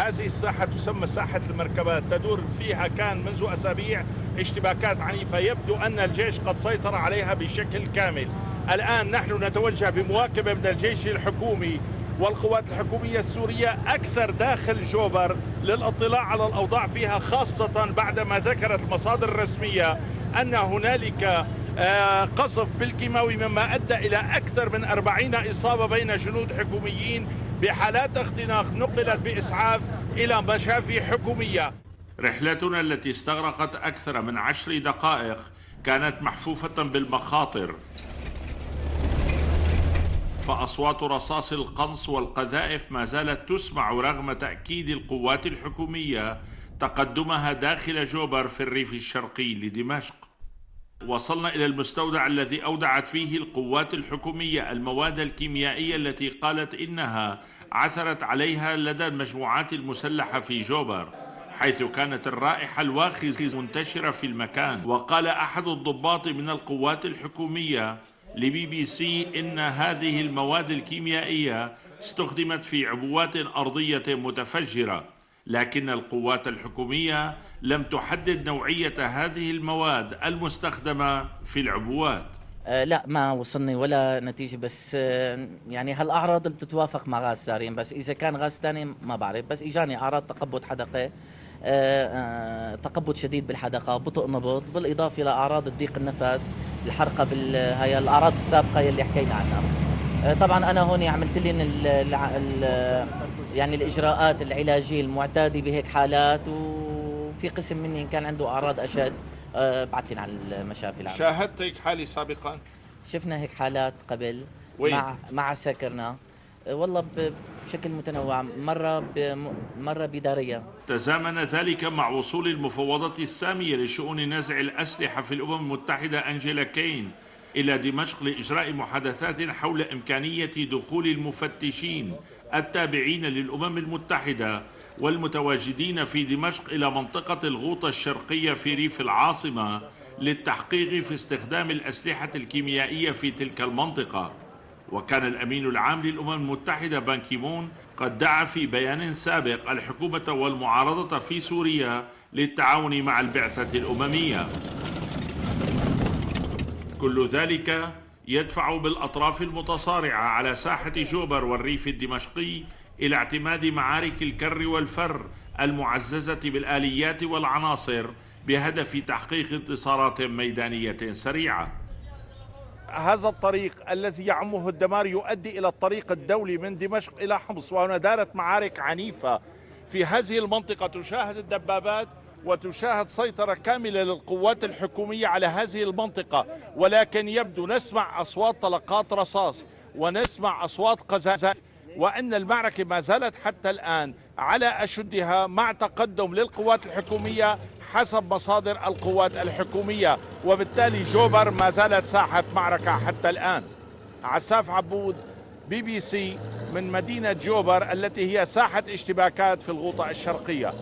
هذه الساحة تسمى ساحة المركبات، تدور فيها كان منذ أسابيع اشتباكات عنيفة، يبدو أن الجيش قد سيطر عليها بشكل كامل. الآن نحن نتوجه بمواكبة من الجيش الحكومي والقوات الحكومية السورية أكثر داخل جوبر للاطلاع على الأوضاع فيها، خاصة بعدما ذكرت المصادر الرسمية أن هنالك قصف بالكيماوي مما أدى إلى أكثر من 40 إصابة بين جنود حكوميين بحالات اختناق نقلت بإسعاف إلى مشافي حكومية. رحلتنا التي استغرقت أكثر من 10 دقائق كانت محفوفة بالمخاطر، فأصوات رصاص القنص والقذائف ما زالت تسمع رغم تأكيد القوات الحكومية تقدمها داخل جوبر في الريف الشرقي لدمشق. وصلنا إلى المستودع الذي أودعت فيه القوات الحكومية المواد الكيميائية التي قالت إنها عثرت عليها لدى المجموعات المسلحة في جوبر، حيث كانت الرائحة الواخزة منتشرة في المكان. وقال أحد الضباط من القوات الحكومية لبي بي سي إن هذه المواد الكيميائية استخدمت في عبوات أرضية متفجرة، لكن القوات الحكومية لم تحدد نوعية هذه المواد المستخدمة في العبوات. لا، ما وصلني ولا نتيجة، بس يعني هالأعراض اللي بتتوافق مع غاز سارين، بس إذا كان غاز تاني ما بعرف. بس إجاني أعراض تقبض حدقة، تقبض شديد بالحدقة، بطء نبض، بالإضافة إلى أعراض الضيق النفس، الحرقة، هي الأعراض السابقة يلي حكينا عنها. طبعا أنا هون عملت لي يعني الإجراءات العلاجية المعتادة بهيك حالات، وفي قسم مني كان عنده أعراض أشد بعتين على المشافي العامة. شاهدت هيك حالة سابقا؟ شفنا هيك حالات قبل. وين؟ مع سكرنا والله بشكل متنوع، مرة بدارية. تزامن ذلك مع وصول المفوضة السامية لشؤون نزع الأسلحة في الأمم المتحدة أنجيلا كين إلى دمشق لإجراء محادثات حول إمكانية دخول المفتشين التابعين للأمم المتحدة والمتواجدين في دمشق إلى منطقة الغوطة الشرقية في ريف العاصمة للتحقيق في استخدام الأسلحة الكيميائية في تلك المنطقة. وكان الأمين العام للأمم المتحدة بان كيمون قد دعا في بيان سابق الحكومة والمعارضة في سوريا للتعاون مع البعثة الأممية. كل ذلك يدفع بالأطراف المتصارعة على ساحة جوبر والريف الدمشقي إلى اعتماد معارك الكر والفر المعززة بالآليات والعناصر بهدف تحقيق انتصارات ميدانية سريعة. هذا الطريق الذي يعمه الدمار يؤدي إلى الطريق الدولي من دمشق إلى حمص، وهنا دارت معارك عنيفة في هذه المنطقة. تشاهد الدبابات وتشاهد سيطرة كاملة للقوات الحكومية على هذه المنطقة، ولكن يبدو نسمع أصوات طلقات رصاص ونسمع أصوات قذائف، وأن المعركة ما زالت حتى الآن على أشدها مع تقدم للقوات الحكومية حسب مصادر القوات الحكومية، وبالتالي جوبر ما زالت ساحة معركة حتى الآن. عساف عبود، بي بي سي، من مدينة جوبر التي هي ساحة اشتباكات في الغوطة الشرقية.